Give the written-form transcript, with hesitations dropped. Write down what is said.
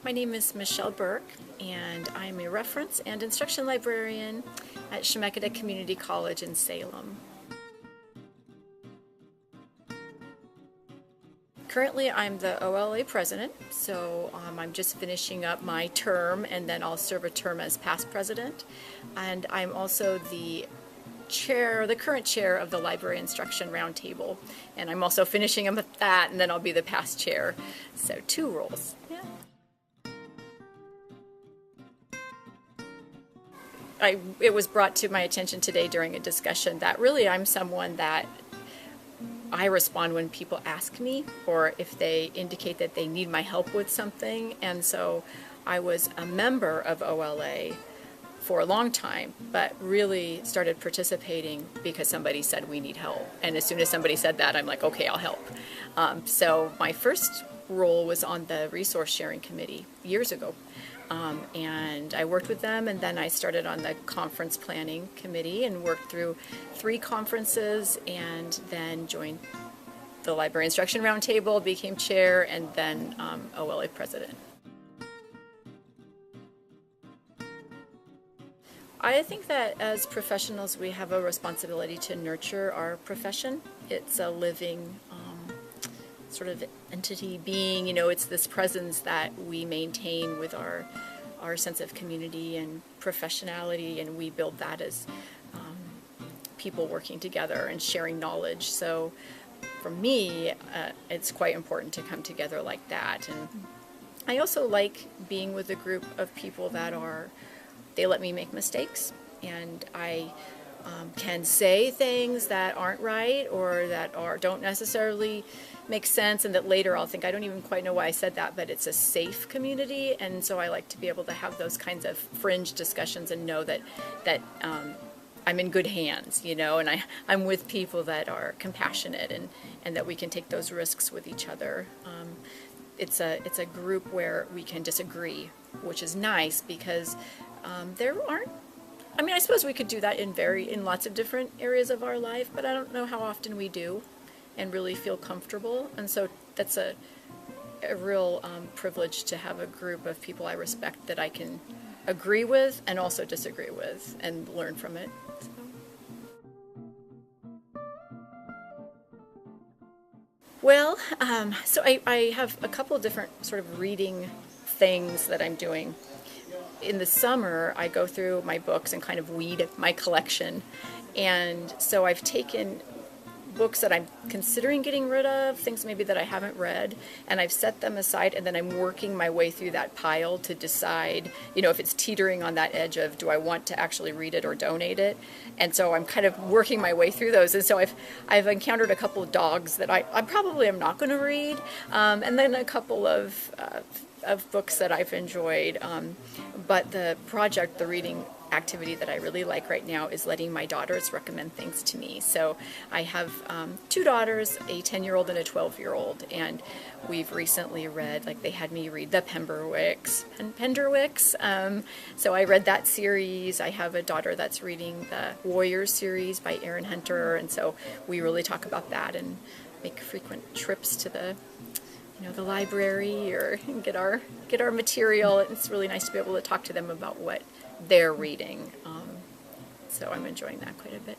My name is Michele Burke, and I'm a reference and instruction librarian at Chemeketa Community College in Salem. Currently, I'm the OLA president, so I'm just finishing up my term, and then I'll serve a term as past president. And I'm also the current chair of the Library Instruction Roundtable, and I'm also finishing up with that, and then I'll be the past chair. So 2 roles. Yeah. It was brought to my attention today during a discussion that really I'm someone that I respond when people ask me or if they indicate that they need my help with something. And so I was a member of OLA for a long time, but really started participating because somebody said we need help. And as soon as somebody said that, I'm like, okay, I'll help. So my first role was on the resource sharing committee years ago. And I worked with them, and then I started on the conference planning committee and worked through 3 conferences, and then joined the Library Instruction Roundtable, became chair, and then OLA president. I think that as professionals we have a responsibility to nurture our profession. It's a living sort of entity being, it's this presence that we maintain with our sense of community and professionality, and we build that as people working together and sharing knowledge. So for me, it's quite important to come together like that. And I also like being with a group of people that they let me make mistakes, and I can say things that aren't right or that don't necessarily make sense, and that later I'll think I don't even quite know why I said that, but it's a safe community. And so I like to be able to have those kinds of fringe discussions and know that I'm in good hands, and I'm with people that are compassionate and that we can take those risks with each other. It's a group where we can disagree, which is nice because there aren't. I suppose we could do that in lots of different areas of our life, but I don't know how often we do and really feel comfortable. And so that's a real privilege to have a group of people I respect that I can agree with and also disagree with and learn from it. Well, so I have a couple of different sort of reading things that I'm doing. In the summer, I go through my books and kind of weed my collection. And so I've taken books that I'm considering getting rid of, things maybe that I haven't read, and I've set them aside, and then I'm working my way through that pile to decide, if it's teetering on that edge of do I want to actually read it or donate it. And so I'm kind of working my way through those. And so I've encountered a couple of dogs that I probably am not going to read, and then a couple of books that I've enjoyed. But the reading activity that I really like right now is letting my daughters recommend things to me. So I have 2 daughters, a 10-year-old and a 12-year-old, and we've recently read, they had me read the Penderwicks. So I read that series. I have a daughter that's reading the Warriors series by Aaron Hunter, and so we really talk about that and make frequent trips to the library or get our material. It's really nice to be able to talk to them about what they're reading. So I'm enjoying that quite a bit.